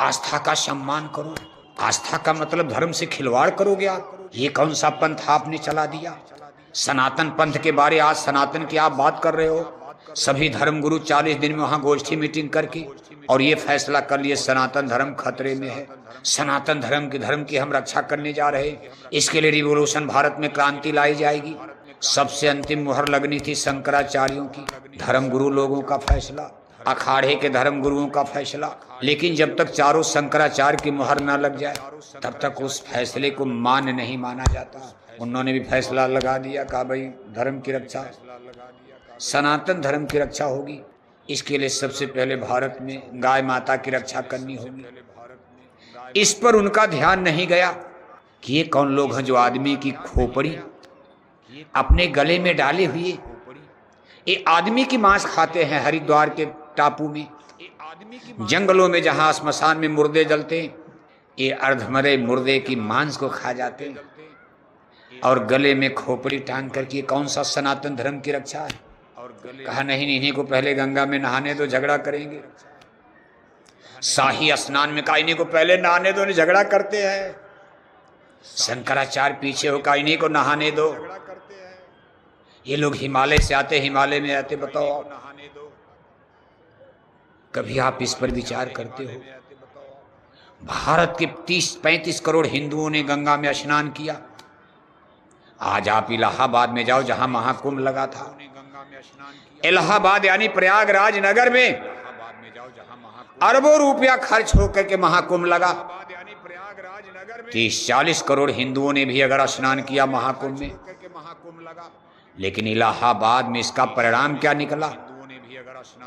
आस्था का सम्मान करो। आस्था का मतलब धर्म से खिलवाड़ करोगे आप? ये कौन सा पंथ आपने चला दिया? सनातन पंथ के बारे आज सनातन की आप बात कर रहे हो। सभी धर्म गुरु 40 दिन में वहां गोष्ठी मीटिंग करके और ये फैसला कर लिए सनातन धर्म खतरे में है। सनातन धर्म की हम रक्षा करने जा रहे हैं। इसके लिए रिवोल्यूशन, भारत में क्रांति लाई जाएगी। सबसे अंतिम मुहर लगनी थी शंकराचार्यों की। धर्म गुरु लोगों का फैसला, अखाड़े के धर्म गुरुओं का फैसला। लेकिन जब तक चारों शंकराचार्य की मुहर न लग जाए तब तक उस फैसले को मान्य नहीं माना जाता। उन्होंने भी फैसला लगा दिया, कहा भाई धर्म की रक्षा, सनातन धर्म की रक्षा होगी। इसके लिए सबसे पहले भारत में गाय माता की रक्षा करनी होगी। इस पर उनका ध्यान नहीं गया कि ये कौन लोग हैं जो आदमी की खोपड़ी अपने गले में डाले हुए ये आदमी की मांस खाते हैं। हरिद्वार के टापू में, जंगलों में, जहां श्मशान में मुर्दे जलते हैं, ये अर्धमरे मुर्दे की मांस को खा जाते हैं और गले में खोपड़ी टांग करके कौन सा सनातन धर्म की रक्षा है? कहा नहीं, इन्हीं को पहले गंगा में नहाने दो, झगड़ा करेंगे। शाही स्नान में कहा इन्हीं को पहले नहाने दो, झगड़ा करते हैं। शंकराचार्य पीछे हो, कहा इन्हीं को नहाने दो। ये लोग हिमालय से आते, हिमालय में आते, बताओ कभी आप इस पर विचार करते हो? भारत के 30-35 करोड़ हिंदुओं ने गंगा में स्नान किया। आज आप इलाहाबाद में जाओ जहां महाकुंभ लगा था, इलाहाबाद यानी प्रयागराज नगर में अरबों रुपया खर्च होकर के महाकुंभ लगा। 30-40 करोड़ हिंदुओं ने भी अगर स्नान किया महाकुंभ में, लेकिन इलाहाबाद में इसका परिणाम क्या निकला?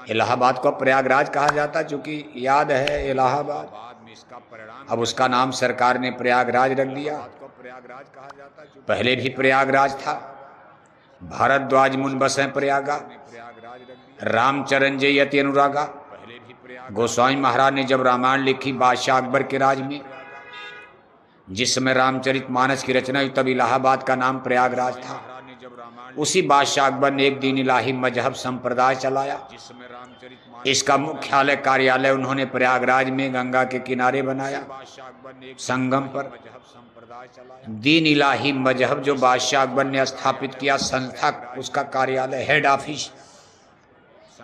इलाहाबाद को प्रयागराज कहा जाता, चूंकि याद है इलाहाबाद, अब उसका नाम सरकार ने प्रयागराज रख दिया। पहले भी प्रयागराज था। भारद्वाज मुन बसें प्रयागा, रामचरण जय यति अनुरागा। गोस्वामी महाराज ने जब रामायण लिखी बादशाह अकबर के राज में, जिस समय रामचरितमानस की रचना हुई, तब इलाहाबाद का नाम प्रयागराज था। उसी बादशाह अकबर ने एक दिन इलाही मजहब संप्रदाय चलाया। इसका मुख्यालय कार्यालय उन्होंने प्रयागराज में गंगा के किनारे बनाया, संगम पर। दीन इलाही मजहब जो बादशाह अकबर ने स्थापित किया, संस्था, उसका कार्यालय, हेड ऑफिस,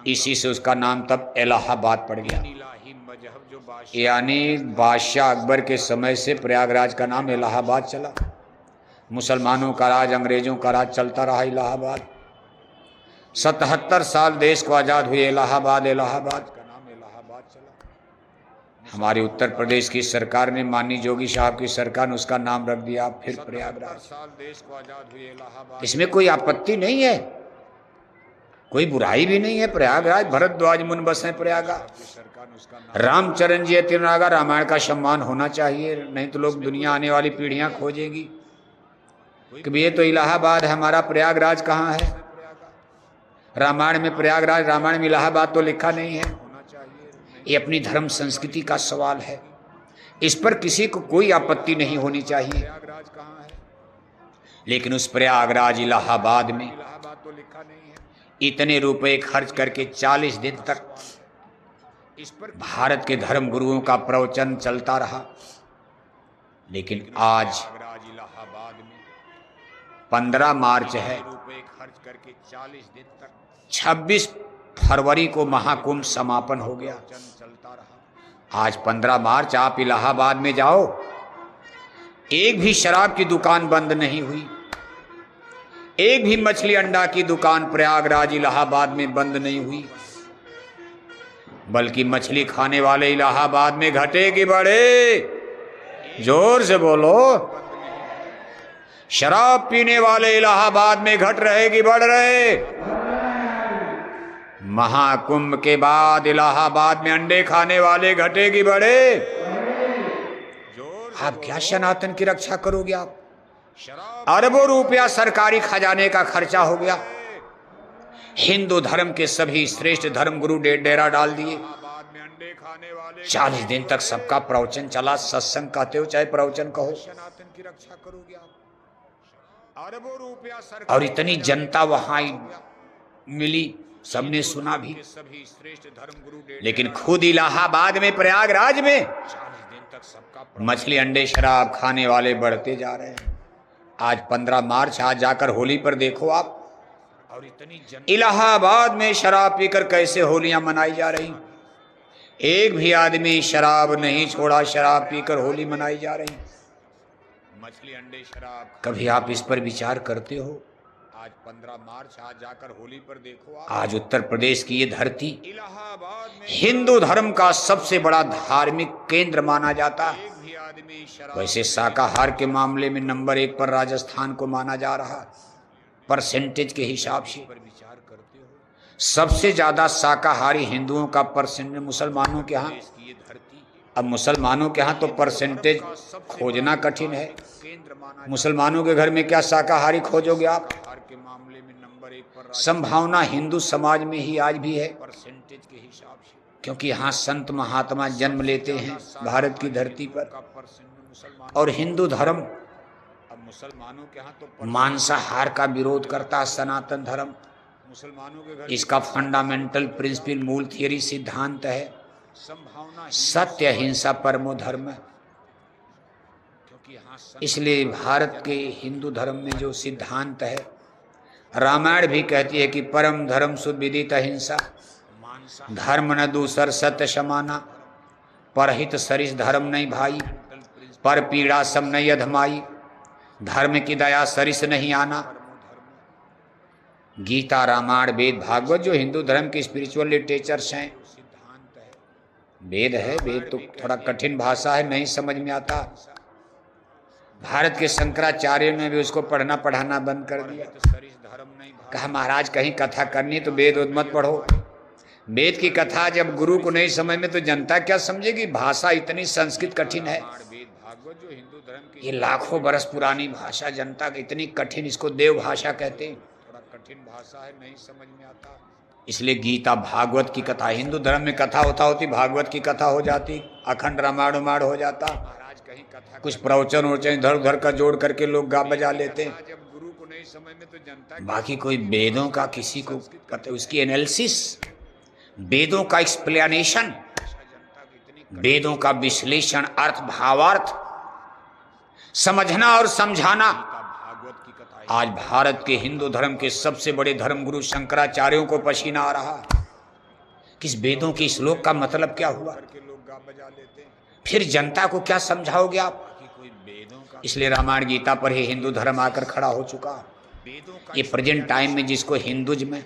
इसी से उसका नाम तब इलाहाबाद पड़ गया। यानी बादशाह अकबर के समय से प्रयागराज का नाम इलाहाबाद चला। मुसलमानों का राज, अंग्रेजों का राज चलता रहा इलाहाबाद। 77 साल देश को आजाद हुए, इलाहाबाद का नाम इलाहाबाद चला। हमारे उत्तर प्रदेश की सरकार ने, माननीय जोगी साहब की सरकार ने उसका नाम रख दिया फिर प्रयागराज। इसमें कोई आपत्ति नहीं है, कोई बुराई भी नहीं है। प्रयागराज, भरद्वाज मुन बसें प्रयागा, रामचरण जी तिरुनागा, रामायण का सम्मान होना चाहिए। नहीं तो लोग, दुनिया आने वाली पीढ़ियां खोजेगी कि ये तो इलाहाबाद है, हमारा प्रयागराज कहाँ है? रामायण में प्रयागराज, रामायण में इलाहाबाद तो लिखा नहीं है। ये अपनी धर्म संस्कृति का सवाल है, इस पर किसी को कोई आपत्ति नहीं होनी चाहिए। लेकिन उस प्रयागराज इलाहाबाद में इतने रुपए खर्च करके 40 दिन तक भारत के धर्म गुरुओं का प्रवचन चलता रहा। लेकिन आज 15 मार्च है, 26 फरवरी को महाकुंभ समापन हो गया। आज 15 मार्च, आप इलाहाबाद में जाओ, एक भी शराब की दुकान बंद नहीं हुई, एक भी मछली अंडा की दुकान प्रयागराज इलाहाबाद में बंद नहीं हुई। बल्कि मछली खाने वाले इलाहाबाद में घटे कि बढ़े? जोर से बोलो। शराब पीने वाले इलाहाबाद में घट रहे कि बढ़ रहे? महाकुंभ के बाद इलाहाबाद में अंडे खाने वाले घटे कि बढ़े? आप क्या सनातन की रक्षा करोगे? आप अरबों रुपया सरकारी खजाने का खर्चा हो गया। हिंदू धर्म के सभी श्रेष्ठ धर्म गुरु डेरा डाल दिए। 40 दिन तक सबका प्रवचन चला, सत्संग कहते हो चाहे प्रवचन कहो। और इतनी जनता वहां मिली, सबने सुना भी। लेकिन खुद इलाहाबाद में, प्रयागराज में मछली अंडे शराब खाने वाले बढ़ते जा रहे हैं। आज 15 मार्च, आज जाकर होली पर देखो आप, और इतनी इलाहाबाद में शराब पीकर कैसे होलियां मनाई जा रही। एक भी आदमी शराब नहीं छोड़ा, शराब पीकर होली मनाई जा रही। मछली अंडे शराब, कभी आप इस पर विचार करते हो? आज 15 मार्च, आज जाकर होली पर देखो आप। आज उत्तर प्रदेश की ये धरती इलाहाबाद में हिंदू धर्म का सबसे बड़ा धार्मिक केंद्र माना जाता है। वैसे शाकाहार के मामले में नंबर 1 पर राजस्थान को माना जा रहा है, परसेंटेज के हिसाब से। सबसे ज्यादा शाकाहारी हिंदुओं का परसेंटेज मुसलमानों के यहाँ। अब मुसलमानों के यहाँ तो परसेंटेज खोजना कठिन है। मुसलमानों के घर में क्या शाकाहारी खोजोगे आप? संभावना हिंदू समाज में ही आज भी है, परसेंटेज के हिसाब से, क्योंकि यहाँ संत महात्मा जन्म लेते हैं भारत की धरती पर। और हिंदू धर्म अब मुसलमानों के यहाँ तो मांसाहार का विरोध करता है। सनातन धर्म मुसलमानों के घर इसका फंडामेंटल प्रिंसिपल, मूल थियरी, सिद्धांत है सत्य अहिंसा परमो धर्म। इसलिए भारत के हिंदू धर्म में जो सिद्धांत है, रामायण भी कहती है कि परम धर्म सुविदित अहिंसा, धर्म न दूसर सत्य समाना, परहित सरिस धर्म नहीं भाई, पर पीड़ा सम नहीं अधमाई, धर्म की दया सरिस नहीं आना। गीता, रामायण, वेद, भागवत जो हिंदू धर्म के स्पिरिचुअल लिटरेचर्स हैं, वेद है, वेद तो थोड़ा कठिन भाषा है, नहीं समझ में आता। भारत के शंकराचार्य ने भी उसको पढ़ना पढ़ाना बंद कर दिया। कहा महाराज कहीं कथा करनी तो वेद मत पढ़ो। वेद की कथा जब गुरु को नहीं समझ में तो जनता क्या समझेगी? भाषा इतनी संस्कृत कठिन है, ये लाखों बरस पुरानी भाषा, जनता की इतनी कठिन, इसको देव भाषा कहते हैं। थोड़ा कठिन भाषा है, नहीं समझ में आता। इसलिए गीता, भागवत की कथा, हिंदू धर्म में कथा होती, भागवत की कथा हो जाती, अखंड रामायण हो जाता। कुछ प्रवचन वचन इधर उधर का जोड़ करके लोग गा बजा लेते हैं। बाकी कोई वेदों का किसी को पता, उसकी एनालिसिस, वेदों का एक्सप्लेनेशन, वेदों का विश्लेषण, अर्थ भावार्थ समझना और समझाना। आज भारत के हिंदू धर्म के सबसे बड़े धर्मगुरु शंकराचार्यों को पसीना आ रहा किस वेदों के श्लोक का मतलब क्या हुआ, फिर जनता को क्या समझाओगे आप? इसलिए रामायण गीता पर ही हिंदू धर्म आकर खड़ा हो चुका। ये प्रेजेंट टाइम में जिसको हिंदुज्म है,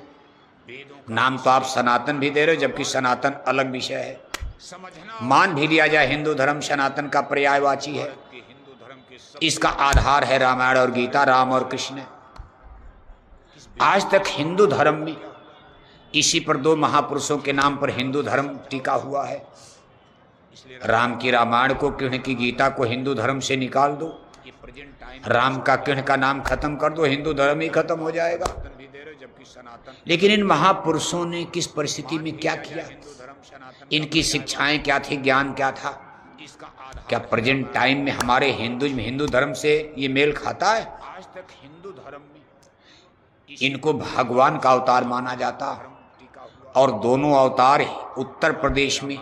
नाम तो आप सनातन भी दे रहे हो, जबकि सनातन अलग विषय है। मान भी लिया जाए हिंदू धर्म सनातन का पर्यायवाची है, इसका आधार है रामायण और गीता, राम और कृष्ण। आज तक हिंदू धर्म में इसी पर 2 महापुरुषों के नाम पर हिंदू धर्म टिका हुआ है। राम की रामायण को, कृष्ण की गीता को हिंदू धर्म से निकाल दो, राम का कृष्ण का नाम खत्म कर दो, हिंदू धर्म ही खत्म हो जाएगा। लेकिन इन महापुरुषों ने किस परिस्थिति में क्या किया, इनकी शिक्षाएं क्या थी, ज्ञान क्या था? क्या प्रेजेंट टाइम में हमारे हिंदू धर्म से ये मेल खाता है? आज तक हिंदू धर्म में इनको भगवान का अवतार माना जाता, और दोनों अवतार उत्तर प्रदेश में,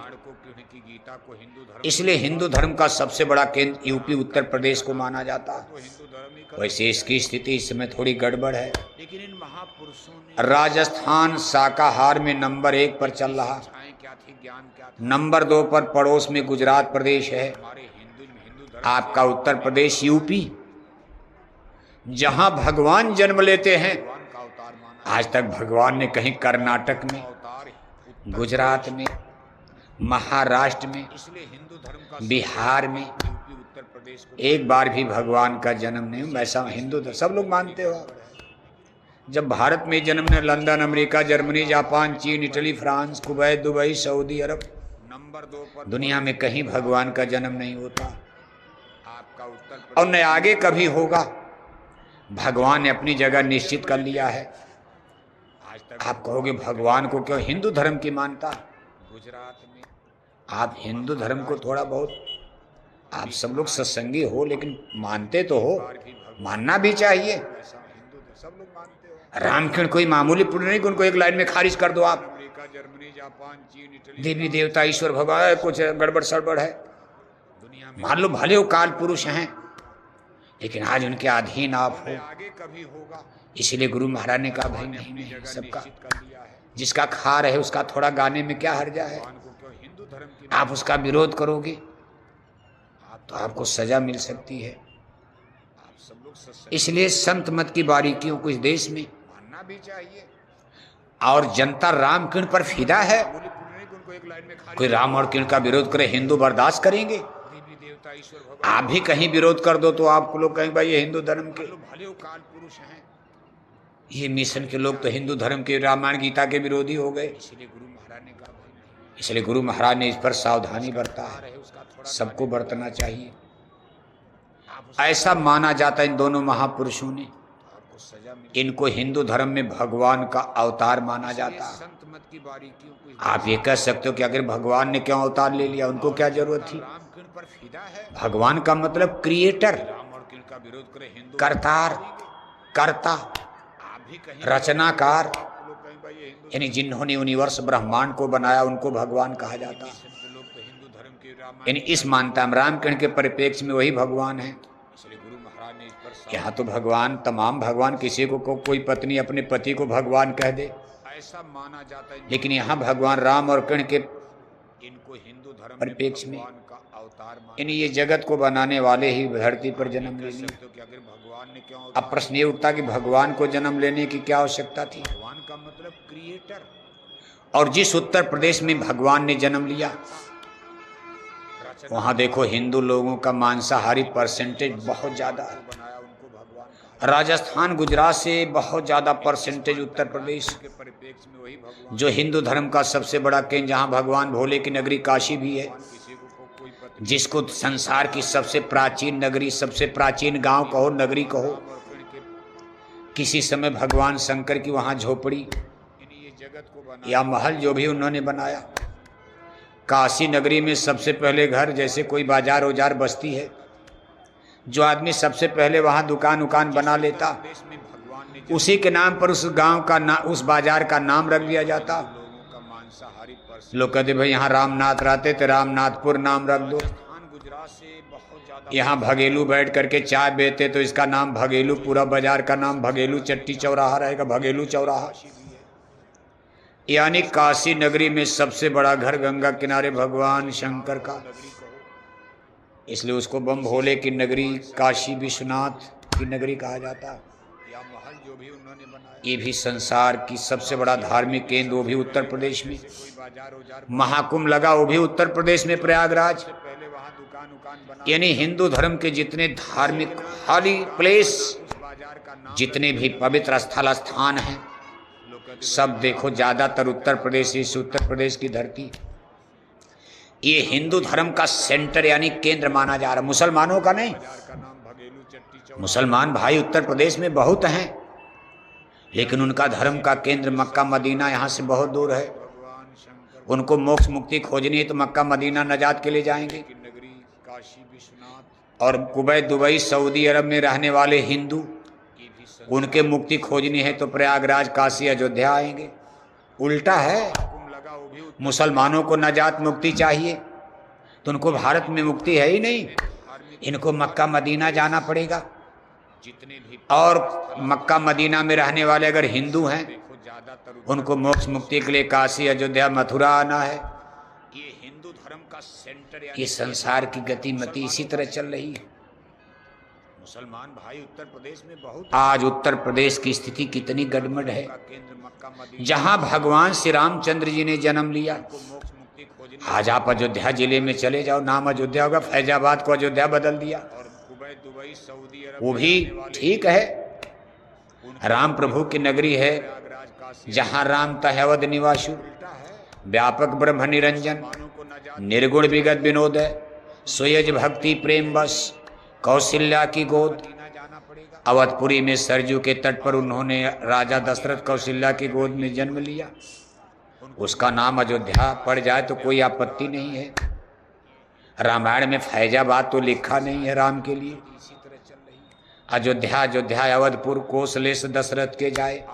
इसलिए हिंदू धर्म का सबसे बड़ा केंद्र यूपी उत्तर प्रदेश को माना जाता। वैसे इसकी स्थिति इस समय थोड़ी गड़बड़ है। लेकिन इन महापुरुषों ने राजस्थान शाकाहार में नंबर 1 पर चल रहा, नंबर 2 पर पड़ोस में गुजरात प्रदेश है, आपका उत्तर प्रदेश यूपी, जहां भगवान जन्म लेते हैं। आज तक भगवान ने कहीं कर्नाटक में, गुजरात में, महाराष्ट्र में, बिहार में एक बार भी भगवान का जन्म नहीं। वैसा हिंदू सब लोग मानते हो। जब भारत में जन्म ने लंदन, अमेरिका, जर्मनी, जापान, चीन, Italy, France, Kuwait, Dubai, Saudi Arab, number 2 पर दुनिया में कहीं भगवान का जन्म नहीं होता, आपका उत्तर और न आगे कभी होगा। भगवान ने अपनी जगह निश्चित कर लिया है। आप कहोगे भगवान को क्यों हिंदू धर्म की मानता? गुजरात में आप हिंदू धर्म को थोड़ा बहुत, आप सब लोग सत्संगी हो लेकिन मानते तो हो, मानना भी चाहिए। रामकृष्ण कोई मामूली पुण्य नहीं कि उनको एक लाइन में खारिज कर दो आप। देवी देवता ईश्वर भगवान कुछ गड़बड़ सड़बड़ है, मान लो भले वो काल पुरुष हैं, लेकिन आज उनके अधीन आप हो। इसलिए गुरु महाराज ने कहा भाई नहीं, सबका जिसका खा रहे उसका थोड़ा गाने में क्या हर्जा है। आप उसका विरोध करोगे तो आपको सजा मिल सकती है। इसलिए संत मत की बारीकियों को इस देश में मानना भी चाहिए। और जनता राम कृष्ण पर फिदा है। कोई राम और कृष्ण का विरोध करे, हिंदू बर्दाश्त करेंगे? आप भी कहीं विरोध कर दो तो आपको लोग कहेंगे भाई ये हिंदू धर्म के काल पुरुष हैं, ये मिशन के लोग तो हिंदू धर्म के, रामायण गीता के विरोधी हो गए। इसलिए गुरु महाराज ने इस पर सावधानी बरता है, सबको बरतना चाहिए। ऐसा माना जाता है इन दोनों महापुरुषों ने, इनको हिंदू धर्म में भगवान का अवतार माना जाता है। आप ये कह सकते हो कि अगर भगवान ने क्यों अवतार ले लिया, उनको क्या जरूरत थी? भगवान का मतलब क्रिएटर, करतार, कर्ता, रचनाकार, यानी जिन्होंने यूनिवर्स ब्रह्मांड को बनाया उनको भगवान कहा जाता है। यानी इस मानता में रामकृष्ण के परिप्रेक्ष्य में वही भगवान है। यहाँ तो भगवान, तमाम भगवान, किसी को कोई पत्नी अपने पति को भगवान कह दे ऐसा माना जाता है, लेकिन यहाँ भगवान राम और कृष्ण के इनको हिंदू धर्म परिप्रेक्ष्य में यानी ये जगत को बनाने वाले ही धरती पर जन्म ले लिया। अब प्रश्न ये उठता कि भगवान को जन्म लेने की क्या आवश्यकता थी? भगवान का मतलब क्रिएटर। और जिस उत्तर प्रदेश में भगवान ने जन्म लिया वहां देखो हिंदू लोगों का मांसाहारी परसेंटेज बहुत ज्यादा है। राजस्थान, गुजरात से बहुत ज्यादा परसेंटेज उत्तर प्रदेश, जो हिंदू धर्म का सबसे बड़ा केंद्र, जहां भगवान भोले की नगरी काशी भी है, जिसको संसार की सबसे प्राचीन नगरी, सबसे प्राचीन गांव कहो, नगरी कहो। किसी समय भगवान शंकर की वहां झोपड़ी या महल जो भी उन्होंने बनाया। काशी नगरी में सबसे पहले घर, जैसे कोई बाजार औजार बस्ती है, जो आदमी सबसे पहले वहां दुकान उकान बना लेता, उसी के नाम पर उस गांव का उस बाजार का नाम रख दिया जाता। लोग कहते भाई यहाँ रामनाथ रहते थे, रामनाथपुर नाम रख दो। यहाँ भगेलू बैठ करके चाय बेचते तो इसका नाम भगेलू, पूरा बाजार का नाम भगेलू चट्टी चौराहा रहेगा, भगेलू चौराहा। यानी काशी नगरी में सबसे बड़ा घर गंगा किनारे भगवान शंकर का, इसलिए उसको बम भोले की नगरी, काशी विश्वनाथ की नगरी कहा जाता। ये भी संसार की सबसे बड़ा धार्मिक केंद्र, वो भी उत्तर प्रदेश में। महाकुंभ लगा वो भी उत्तर प्रदेश में, प्रयागराज। यानी हिंदू धर्म के जितने धार्मिक हॉली प्लेस, जितने भी पवित्र स्थल स्थान हैं, सब देखो ज्यादातर उत्तर प्रदेश, इस उत्तर प्रदेश की धरती ये हिंदू धर्म का सेंटर यानी केंद्र माना जा रहा। मुसलमानों का नहीं, मुसलमान भाई उत्तर प्रदेश में बहुत हैं, लेकिन उनका धर्म का केंद्र मक्का मदीना यहाँ से बहुत दूर है। उनको मोक्ष मुक्ति खोजनी है तो मक्का मदीना नजात के लिए जाएंगे। और कुवैत, दुबई, सऊदी अरब में रहने वाले हिंदू, उनके मुक्ति खोजनी है तो प्रयागराज, काशी, अयोध्या आएंगे। उल्टा है, मुसलमानों को नजात मुक्ति चाहिए तो उनको भारत में मुक्ति है ही नहीं, इनको मक्का मदीना जाना पड़ेगा। और मक्का मदीना में रहने वाले अगर हिंदू हैं, उनको मोक्ष मुक्ति के लिए काशी, अयोध्या, मथुरा आना है। ये हिंदू धर्म का सेंटर, ये संसार की गतिमति इसी तरह चल रही है। मुसलमान भाई उत्तर प्रदेश में बहुत, आज उत्तर प्रदेश की स्थिति कितनी गड़बड़ है। जहां भगवान श्री रामचंद्र जी ने जन्म लिया, आज आप अयोध्या जिले में चले जाओ, नाम अयोध्या होगा, फैजाबाद को अयोध्या बदल दिया। वो भी ठीक है, राम प्रभु की नगरी है, जहां राम तह अवध निवासु, व्यापक ब्रह्म निरंजन, निर्गुण विगत विनोद, सोयज भक्ति प्रेम बस, कौशल्या की गोद। अवधपुरी में सरजू के तट पर उन्होंने राजा दशरथ कौशल्या की गोद में जन्म लिया। उसका नाम अयोध्या पड़ जाए तो कोई आपत्ति नहीं है। रामायण में फैजाबाद तो लिखा नहीं है राम के लिए। अयोध्या, अयोध्या, अवधपुर, कोसलेश दशरथ के जाए,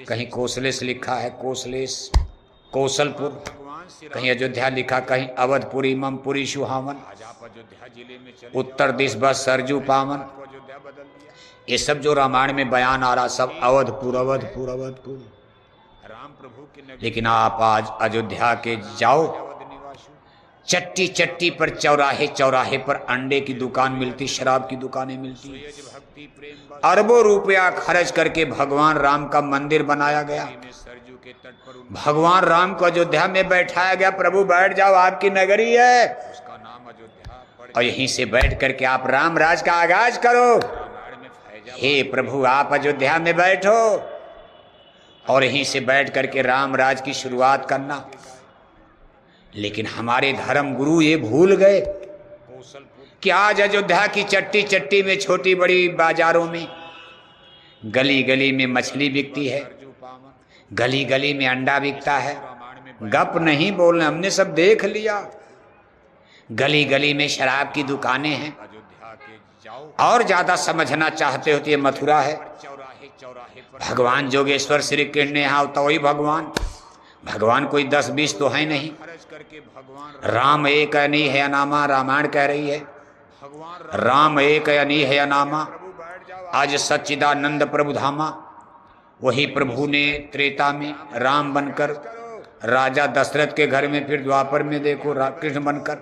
कहीं कोसलेश लिखा है, कोसलेश, कौशलपुर। कहीं अयोध्या लिखा, कहीं अवधपुरी ममपुरी सुहावन, आज आप अयोध्या जिले में चले उत्तर दिश बस सरजू पावन। को अयोध्या बदल दिया। ये सब जो रामायण में बयान आ रहा सब अवधपुर अवधपुर अवधपुर। राम प्रभु की नगरी लेकिन आप आज अयोध्या के जाओ, अवध निवासु, चट्टी चट्टी पर चौराहे चौराहे पर अंडे की दुकान मिलती, शराब की दुकानें मिलती। यज भक्ति प्रेम बस अरबों रुपया खर्च करके भगवान राम का मंदिर बनाया गया। में सरजू के तट पर भगवान राम को अयोध्या में बैठाया गया, प्रभु बैठ जाओ आपकी नगरी है, उसका नाम अयोध्या पड़ और यहीं से बैठ करके आप राम राज का आगाज करो। रामायण में फैजा हे प्रभु आप अयोध्या में बैठो और यहीं से बैठ करके राम राज की शुरुआत करना। लेकिन हमारे धर्म गुरु ये भूल गए कौशलपुर कि आज अयोध्या की चट्टी चट्टी में, छोटी बड़ी बाजारों में, गली गली में मछली बिकती है, सरजू पावन गली गली में अंडा बिकता है। रामायण में गप नहीं बोलना, हमने सब देख लिया। गली गली में शराब की दुकानें हैं। अयोध्या के जाओ और ज्यादा समझना चाहते हो तो ये मथुरा है। चौराहे चौराहे पर भगवान जोगेश्वर श्री कृष्ण ने यहाँ तो वही भगवान, भगवान कोई 10-20 तो है नहीं। खर्च करके भगवान राम एक अनी है अनामा, रामायण कह रही है भगवान राम एक अनी है अनामा। प्रभु बैठ जाओ आज सच्चिदानंद प्रभु धामा, वही प्रभु ने त्रेता में राम बनकर राजा दशरथ के घर में, फिर द्वापर में देखो कृष्ण बनकर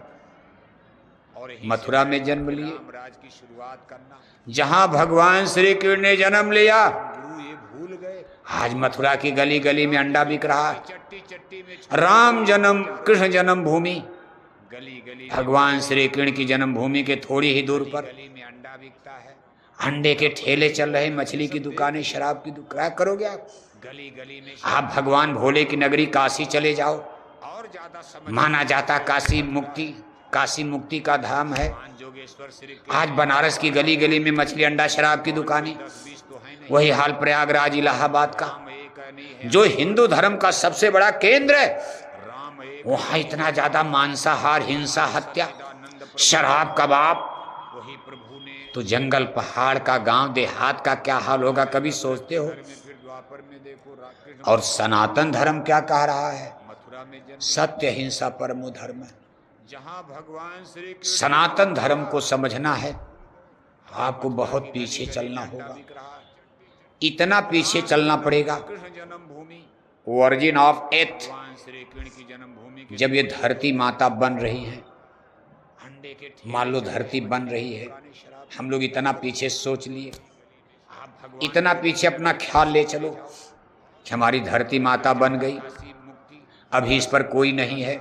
और मथुरा में जन्म लिए। राज की शुरुआत करना। जहां भगवान श्री कृष्ण ने जन्म लिया, गुरु ये भूल गए आज मथुरा की गली गली में अंडा बिक रहा है। चट्टी चट्टी में राम जन्म, कृष्ण जन्म भूमि, गली गली भगवान श्री कृष्ण की जन्मभूमि के थोड़ी ही दूर पर गली में अंडा बिकता है। अंडे के ठेले चल रहे, मछली की दुकानें, शराब की दुकान। क्या करोगे आप? गली गली में आप भगवान भोले की नगरी काशी चले जाओ, और ज्यादा समझ माना जाता काशी मुक्ति का धाम है। भगवान जोगेश्वर श्री आज बनारस की गली गली में मछली अंडा शराब की दुकानें। 10-20 तो है नहीं। वही हाल प्रयागराज इलाहाबाद का, राम एक नहीं है, जो हिंदू धर्म का सबसे बड़ा केंद्र है। राम एक वहां इतना ज्यादा मांसाहार, हिंसा, हत्या, आनंद शराब, कबाब, वही प्रभु ने तो जंगल पहाड़ का, गांव देहात का क्या हाल होगा, कभी सोचते हो? में फिर द्वापर में देखो कृष्ण और सनातन धर्म क्या कह रहा है? मथुरा में जन्म सत्य अहिंसा परमो धर्म है। जहाँ भगवान श्री कृष्ण सनातन धर्म को समझना है, आपको बहुत पीछे चलना होगा। बिक रहा है। इतना पीछे चलना पड़ेगा। कृष्ण जन्म भूमि ओरिजिन ऑफ एथ, भगवान श्री कृष्ण की जन्मभूमि के जब ये धरती माता बन रही है, अंडे के ठेले मान लो धरती बन रही है, शराब हम लोग इतना पीछे सोच लिए, आप भगवान इतना पीछे अपना ख्याल ले चलो कि हमारी धरती माता बन गई, की मुक्ति अभी इस पर कोई नहीं है।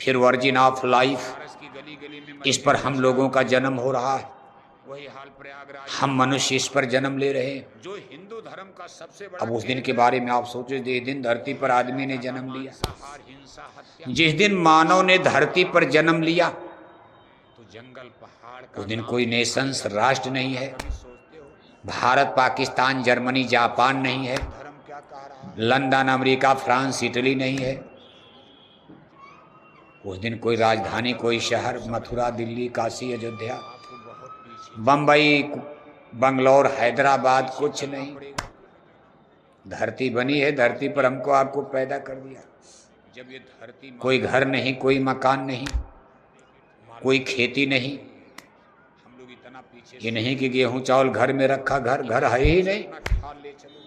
फिर वर्जिन ऑफ लाइफ, भारत की गली गली में इस पर हम लोगों का जन्म हो रहा है। वही हाल प्रयागराज हम मनुष्य इस पर जन्म ले रहे हैं। जो हिंदू धर्म का सबसे बड़ा अब उस दिन के बारे में आप सोचो, जिस दिन धरती पर आदमी ने जन्म लिया, मांसाहार हिंसा हत्या, जिस दिन मानव ने धरती पर जन्म लिया, तो जंगल पहाड़ का उस दिन कोई नेशंस, राष्ट्र नहीं है। सोचते हो भारत, पाकिस्तान, जर्मनी, जापान नहीं है। धर्म क्या कह रहा है। लंदन, अमेरिका, फ्रांस, इटली नहीं है। उस दिन कोई राजधानी, कोई शहर, मथुरा, दिल्ली, काशी, अयोध्या, आपको बहुत पीछे बम्बई, बंगलौर, हैदराबाद कुछ नहीं। धरती बनी है, धरती पर हमको आपको पैदा कर दिया। जब ये धरती कोई घर नहीं, कोई मकान नहीं, कोई खेती नहीं। हम लोग इतना पीछे ये नहीं कि गेहूं चावल घर में रखा, घर है ही नहीं। ख्याल ले चलो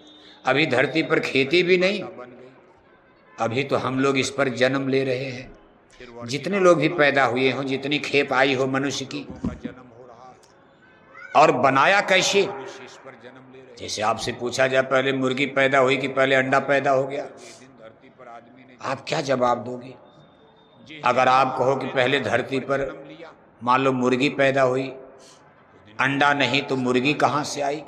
अभी धरती पर खेती भी नहीं। बन गई। अभी तो हम लोग इस पर जन्म ले रहे हैं। फिर वर्ष जितने लोग भी पैदा हुए हों, जितनी खेप आई हो मनुष्य की, का जन्म हो रहा है। और बनाया कैसे? मनुष्य इस पर जन्म ले रहे जैसे आपसे पूछा जाए पहले मुर्गी पैदा हुई कि पहले अंडा पैदा हो गया, हैं। एक दिन धरती पर आदमी ने आप क्या जवाब दोगे? जिस अगर आप कहो कि पहले धरती पर जन्म लिया मान लो मुर्गी पैदा हुई, अंडा नहीं तो मुर्गी कहाँ से आई?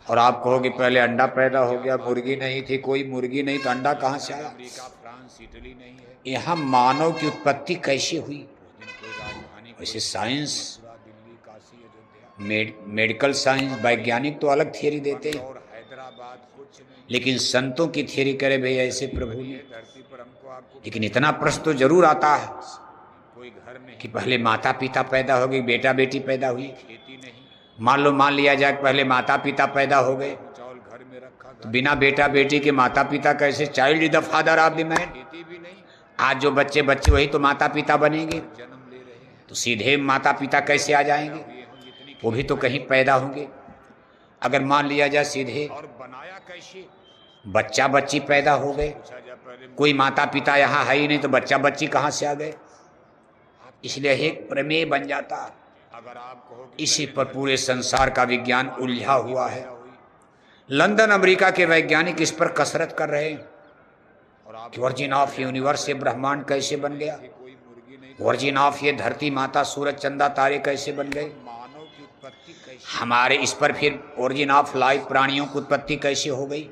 और आप कहो कि पहले अंडा पैदा हो गया, मुर्गी नहीं थी, कोई मुर्गी नहीं तो अंडा कहाँ से आया? अमेरिका, फ्रांस, इटली नहीं है। यहाँ मानव की उत्पत्ति कैसे हुई? उस दिन कोई राजधानी, वैसे science, Mathura, Delhi, Kashi, Ayodhya medical science, वैज्ञानिक तो अलग थियरी देते हैं, और हैदराबाद कुछ नहीं। लेकिन संतों की थियरी करे भाई ऐसे प्रभु ने। ये धरती पर हमको आपको लेकिन इतना प्रश्न तो जरूर आता है कोई घर नहीं, कि पहले माता पिता पैदा हो गए, बेटा बेटी पैदा हुई। खेती नहीं, मान लिया जाए कि पहले माता पिता पैदा हो गए, चावल घर में रखा, तो बिना बेटा बेटी के माता पिता कैसे? Child is the father of the man. खेती भी नहीं। आज जो बच्चे बच्चे वही तो माता पिता बनेंगे, जन्म ले रहे हैं। तो सीधे माता पिता कैसे आ जाएंगे? ये हम जितनी वो भी तो कहीं पैदा होंगे। अगर मान लिया जाए सीधे और बनाया कैसे? बच्चा बच्ची पैदा हो गए, पूछा जा पहले कोई माता पिता यहाँ है ही नहीं, तो बच्चा बच्ची कहाँ से आ गए? इसलिए एक प्रमेय बन जाता। अगर आप कहो कि इसी पर पूरे संसार का विज्ञान उलझा हुआ है। हुई लंदन अमेरिका के वैज्ञानिक इस पर कसरत कर रहे हैं और आप कि ओरिजिन ऑफ यूनिवर्स ये ब्रह्मांड कैसे बन गया, कोई मुर्गी नहीं, ओरिजिन ऑफ ये धरती माता सूरज चंदा तारे कैसे बन गए, मानव की उत्पत्ति कैसे, हमारे इस पर फिर ओरिजिन ऑफ लाइफ प्राणियों की उत्पत्ति कैसे हो गई।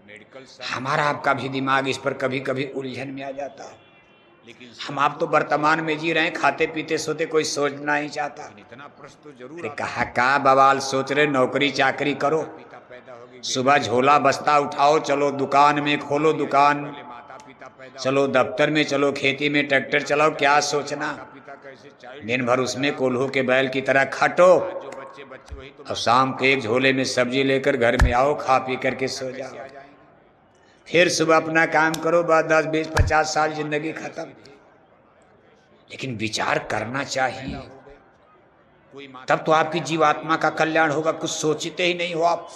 मेडिकल हमारा आपका भी दिमाग इस पर कभी कभी उलझन में आ जाता है। लेकिन हम आप तो वर्तमान में जी रहे हैं, खाते पीते सोते, कोई सोचना नहीं चाहता। इतना प्रश्न तो जरूर अरे कहा का बवाल सोच रहे, नौकरी चाकरी करो, पिता पैदा होगी, सुबह झोला बस्ता उठाओ, चलो दुकान में खोलो दुकान, माता पिता पैदा, चलो दफ्तर में, चलो खेती में ट्रैक्टर चलाओ, क्या सोचना। पिता कैसे चाइल्ड, दिन भर उसमें कोल्हू के बैल की तरह खटो, जो बच्चे बच्चे वही तो और शाम को एक झोले में सब्जी लेकर घर में आओ, खा पी करके सो जाओ, आ जाएंगे। फिर सुबह अपना काम करो, बाद 10 20 50 साल जिंदगी खत्म। लेकिन विचार करना चाहिए, कोई माता तब तो आपकी जीवात्मा का कल्याण होगा। कुछ सोचते ही नहीं हो आप,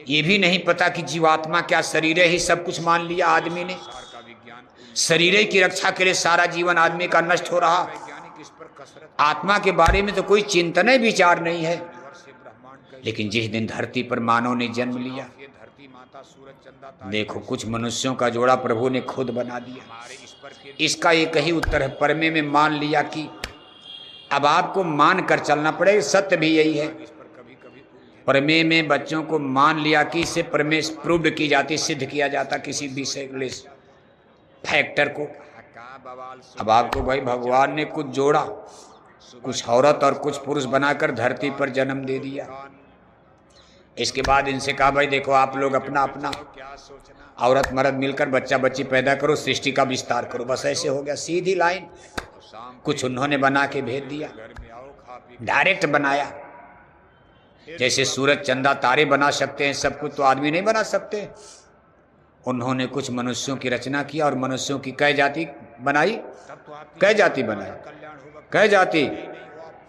ये भी नहीं पता कि जीवात्मा क्या शरीर ही सब कुछ मान लिया आदमी ने। का विज्ञान शरीर की रक्षा के लिए सारा जीवन आदमी का नष्ट हो रहा, वैज्ञानिक इस पर कसरत आत्मा के बारे में तो कोई चिंतन विचार नहीं है। से ब्रह्मांड कैसे, लेकिन जिस दिन धरती पर मानव ने जन्म लिया, ये धरती माता सूरज चंदा देखो कुछ मनुष्यों का जोड़ा प्रभु ने खुद बना दिया। हमारे इस पर फिर इसका एक ही उत्तर है, परमे में मान लिया कि अब आपको मान कर चलना पड़ेगा। सत्य भी यही है, इस पर कभी कभी प्रमेय में बच्चों को मान लिया कि इससे प्रमेय प्रूव्ड की जाती, सिद्ध किया जाता किसी विषय फैक्टर को। का बवाल अब आपको भाई भगवान ने कुछ जोड़ा, कुछ औरत और कुछ पुरुष बनाकर धरती पर जन्म दे दिया। इसके बाद इनसे कहा भाई देखो आप लोग अपना अपना क्या सोचना, औरत मर्द मिलकर बच्चा बच्ची पैदा करो, सृष्टि का विस्तार करो। बस ऐसे हो गया, सीधी लाइन। शाम कुछ उन्होंने बना के भेज दिया, घर में आओ खा पी, डायरेक्ट बनाया। जैसे सूरज चंदा तारे बना सकते हैं, सब कुछ तो आदमी नहीं बना सकते। उन्होंने कुछ मनुष्यों की रचना किया और मनुष्यों की कै जाति बनाई, तब तो आपकी कै जाति बनाई, कल्याण होगा। कै जाति,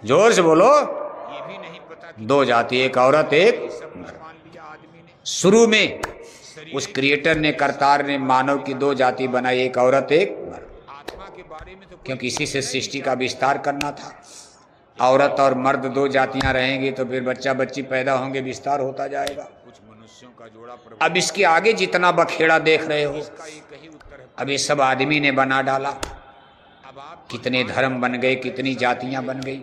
जोर से बोलो। ये भी नहीं पता कि 2 जाति, एक औरत एक सब मर्द। मान लिया आदमी ने, शुरू में उस क्रिएटर ने, करतार ने मानव की 2 जाति बनाई, एक औरत एक मर्द, आत्मा के बारे में तो क्योंकि इसी से सृष्टि का विस्तार करना था। औरत और मर्द 2 जातियां रहेंगी तो फिर बच्चा बच्ची पैदा होंगे, विस्तार होता जाएगा। कुछ मनुष्यों का जोड़ा प्रभु अब इसके आगे जितना बखेड़ा देख रहे हो, का एक ही उत्तर है। अब ये सब आदमी ने बना डाला। अब आप कितने धर्म बन गए, कितनी जातियां बन गई।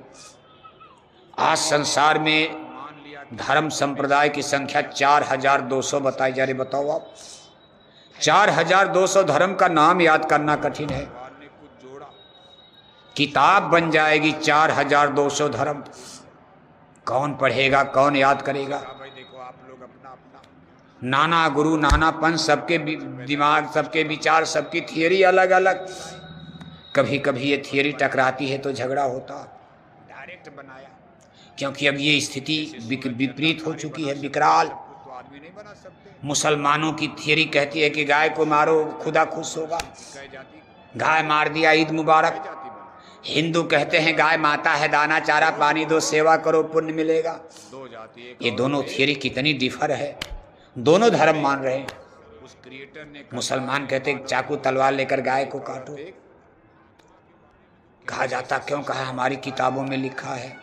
आज संसार में मान लिया धर्म संप्रदाय की संख्या 4200 बताई जा रही। बताओ आप, 4200 धर्म का नाम याद करना कठिन है। भगवान ने कुछ जोड़ा, किताब बन जाएगी 4200 धर्म, कौन पढ़ेगा, कौन याद करेगा। भाई देखो आप लोग अपना अपना, नाना गुरु नाना पंथ, सबके दिमाग, सबके विचार, सबकी थियरी अलग अलग। कभी कभी ये थियरी टकराती है तो झगड़ा होता। डायरेक्ट बनाया, क्योंकि अब ये स्थिति विपरीत हो चुकी है, विकराल। कुछ तो आदमी नहीं बना सकते। मुसलमानों की थियरी कहती है कि गाय को मारो खुदा खुश होगा, कई जाति, गाय मार दिया ईद मुबारक। जाति बना, हिंदू कहते हैं गाय माता है, दाना चारा पानी दो, सेवा करो पुण्य मिलेगा। 2 जाति, एक ये दोनों थियरी कितनी डिफर है, दोनों धर्म मान रहे हैं। उस क्रिएटर ने मुसलमान कहते हैं चाकू तलवार लेकर गाय को काटो। कहा जाता क्यों, कहा हमारी किताबों में लिखा है,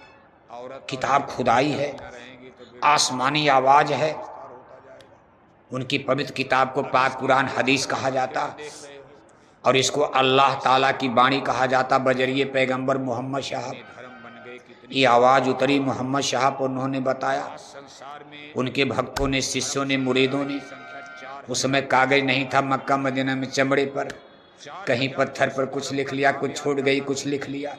औरत किताब खुदाई है, रहेंगी तो फिर आसमानी आवाज है। होता जाएगा। उनकी पवित्र किताब को पाक कुरान हदीस कहा जाता, देख रहे हो, और इसको अल्लाह ताला की बाणी कहा जाता बजरिए पैगंबर मोहम्मद साहब। धर्म बन गए कितनी। ये आवाज़ उतरी मोहम्मद साहब, उन्होंने बताया। संसार में उनके भक्तों ने, शिष्यों ने, मुरीदों ने, संख्या 4 उस समय कागज नहीं था, मक्का मदीना में चमड़े पर, कहीं पत्थर पर कुछ लिख लिया, कुछ छूट गई, कुछ लिख लिया,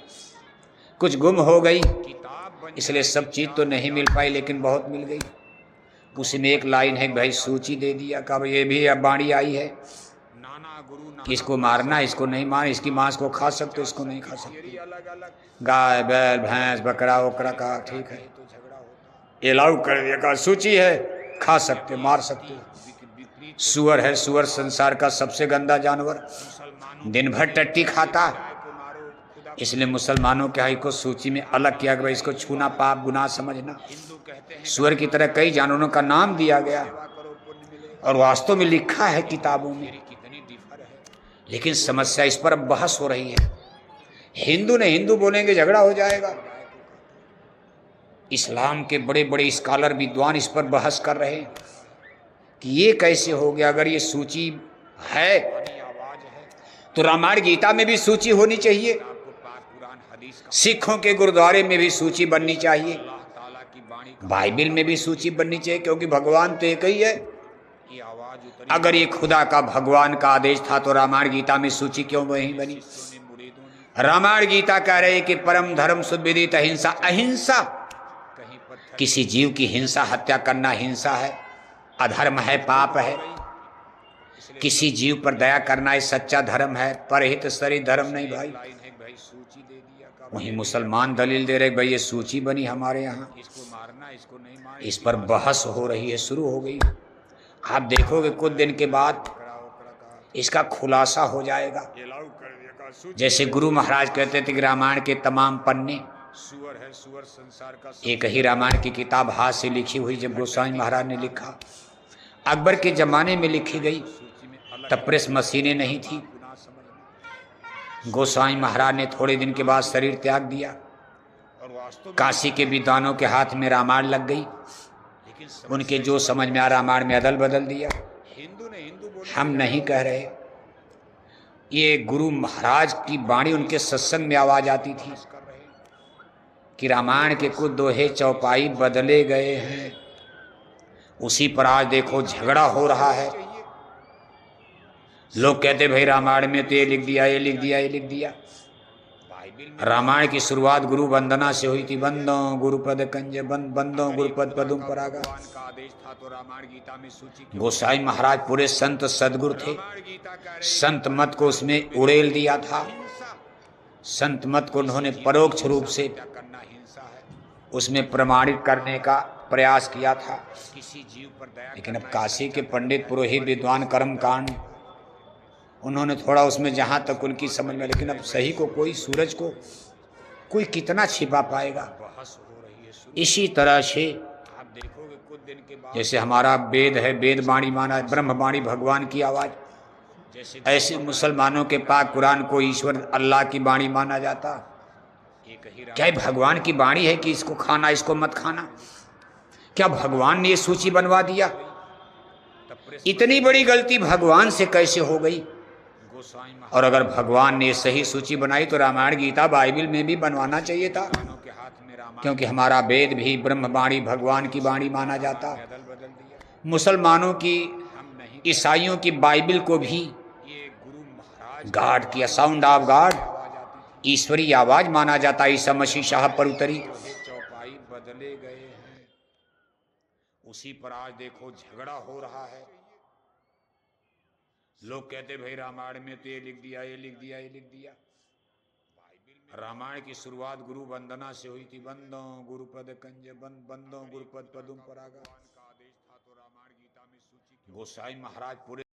कुछ गुम हो गई। किताब बन, इसलिए सब चीज़ तो नहीं मिल पाई, लेकिन बहुत मिल गई। उसमें एक लाइन है, भाई सूची दे दिया, कब ये भी अब बाणी आई है नाना गुरु कि इसको मारना, इसको नहीं मारना, इसकी मांस को खा सकते, इसको नहीं खा सकते। अलग अलग, गाय बैल भैंस बकरा वकरा का ठीक है, तो झगड़ा होता, अलाउ कर दिया, कहा सूची है, खा सकते, मार सकते। विपरीत सुअर है, सुअर संसार का सबसे गंदा जानवर, दिन भर टट्टी खाता है। को मारो, खुदा इसलिए मुसलमानों के हाई को सूची में अलग किया गया, इसको छूना पाप गुनाह समझना। हिंदू कहते हैं सुअर की तरह कई जानवरों का नाम दिया गया सेवा करो पुण्य मिलेगा। और वास्तव में लिखा है किताबों में, मेरी कितनी डिफर है। लेकिन समस्या इस पर अब बहस हो रही है। हिंदू ने हिंदू बोलेंगे झगड़ा हो जाएगा। इस्लाम के बड़े बड़े स्कॉलर विद्वान इस पर बहस कर रहे हैं कि ये कैसे हो गया। अगर ये सूची है आवाज है तो रामायण गीता में भी सूची होनी चाहिए, आपको पाक कुरान हदीस का सिखों के गुरुद्वारे में भी सूची बननी चाहिए, अल्लाह ताला की वाणी का बाइबिल में भी सूची बननी चाहिए, क्योंकि भगवान तो एक ही है। ये आवाज उतनी अगर ये खुदा का भगवान का आदेश था तो रामायण गीता में सूची क्यों नहीं बनी। ने मुरीदों ने रामायण गीता कह रहे हैं कि परम धर्म सुविदित अहिंसा, अहिंसा कहीं पत्थर किसी जीव की हिंसा, हत्या करना हिंसा है, अधर्म है, पाप है। किसी जीव पर दया करना ये सच्चा धर्म है, परहित सरी धर्म नहीं भाई। लाइन है भाई सूची दे दिया का वहीं मुसलमान दलील दे रहे भाई ये सूची बनी हमारे यहाँ, इसको मारना इसको नहीं मार इस पर बहस हो रही है, शुरू हो गई। आप देखोगे कुछ दिन के बाद का इसका खुलासा हो जाएगा। ये लाउ कर दिया का सूची जैसे गुरु महाराज कहते थे कि रामायण के तमाम पन्ने, सुअर है सुअर संसार का एक ही रामायण की किताब हाथ से लिखी हुई जब गोस्वामी महाराज ने लिखा, अकबर के जमाने में लिखी गई, सूची में अलग तब प्रेस मशीनें नहीं थी। गुनाह समझना गोस्वामी महाराज ने थोड़े दिन के बाद शरीर त्याग दिया। और वास्तव में काशी के विद्वानों के हाथ में रामायण लग गई, लेकिन उनके जो समझ में आ रामायण में अदल बदल दिया। हिंदू ने हिंदू बोले हम नहीं कह रहे, ये गुरु महाराज की वाणी उनके सत्संग में आवाज आती थी कर रहे हैं। कि रामायण के कुछ दोहे चौपाई बदले गए हैं, उसी पर आज देखो झगड़ा हो रहा है। लोग कहते भाई रामायण में तो ये लिख दिया, ये लिख दिया, ये लिख दिया। बाइबिल में रामायण की शुरुआत गुरु वंदना से हुई थी, बंदो गुरुपद कंज बंदो गुरुपद पदुम परागा। भगवान का आदेश था तो रामायण गीता में सूची क्यों? गोसाई महाराज पूरे संत सदगुरु थे, रामायण गीता कह रहे संत मत को उसमें उड़ेल दिया था। हिंसा संत मत को उन्होंने परोक्ष रूप से क्या करना हिंसा है। उसमें प्रमाणित करने का प्रयास किया था। किसी जीव पर दया लेकिन अब काशी के पंडित पुरोहित विद्वान कर्मकांड, उन्होंने थोड़ा उसमें जहाँ तक उनकी समझ में, लेकिन अब सही को कोई, सूरज को कोई कितना छिपा पाएगा। बहस हो रही है शुरू। इसी तरह से आप देखोगे कुछ दिन के बाद जैसे हमारा वेद है, वेद वाणी माना, ब्रह्मवाणी भगवान की आवाज, जैसे ऐसे मुसलमानों के पाक कुरान को ईश्वर अल्लाह की वाणी माना जाता। एक ही क्या ये भगवान की वाणी है कि इसको खाना इसको मत खाना? क्या भगवान ने ये सूची बनवा दिया? इतनी बड़ी गलती भगवान से कैसे हो गई? गोसाई और अगर भगवान ने सही सूची बनाई तो रामायण गीता बाइबिल में भी बनवाना चाहिए था, महारानों के हाथ में रामायण क्योंकि हमारा वेद भी ब्रह्मवाणी भगवान की वाणी माना जाता। बदल बदल दिया। मुसलमानों की, हम नहीं, ईसाइयों की बाइबिल को भी ये गुरु महाराज गॉड किया, साउंड ऑफ गॉड, आवाज आती थी। ईश्वरी आवाज माना जाता। ईसा मसीह शाह पर उतरी। ये चौपाई बदले गए हैं, उसी पर आज देखो झगड़ा हो रहा है। लोग कहते भाई रामायण में तो ये लिख दिया, ये लिख दिया, ये लिख दिया। रामायण की शुरुआत गुरु वंदना से हुई थी, बंदो गुरुपद कंज बंदो गुरुपद पदुम परागा। गोसाई महाराज पूरे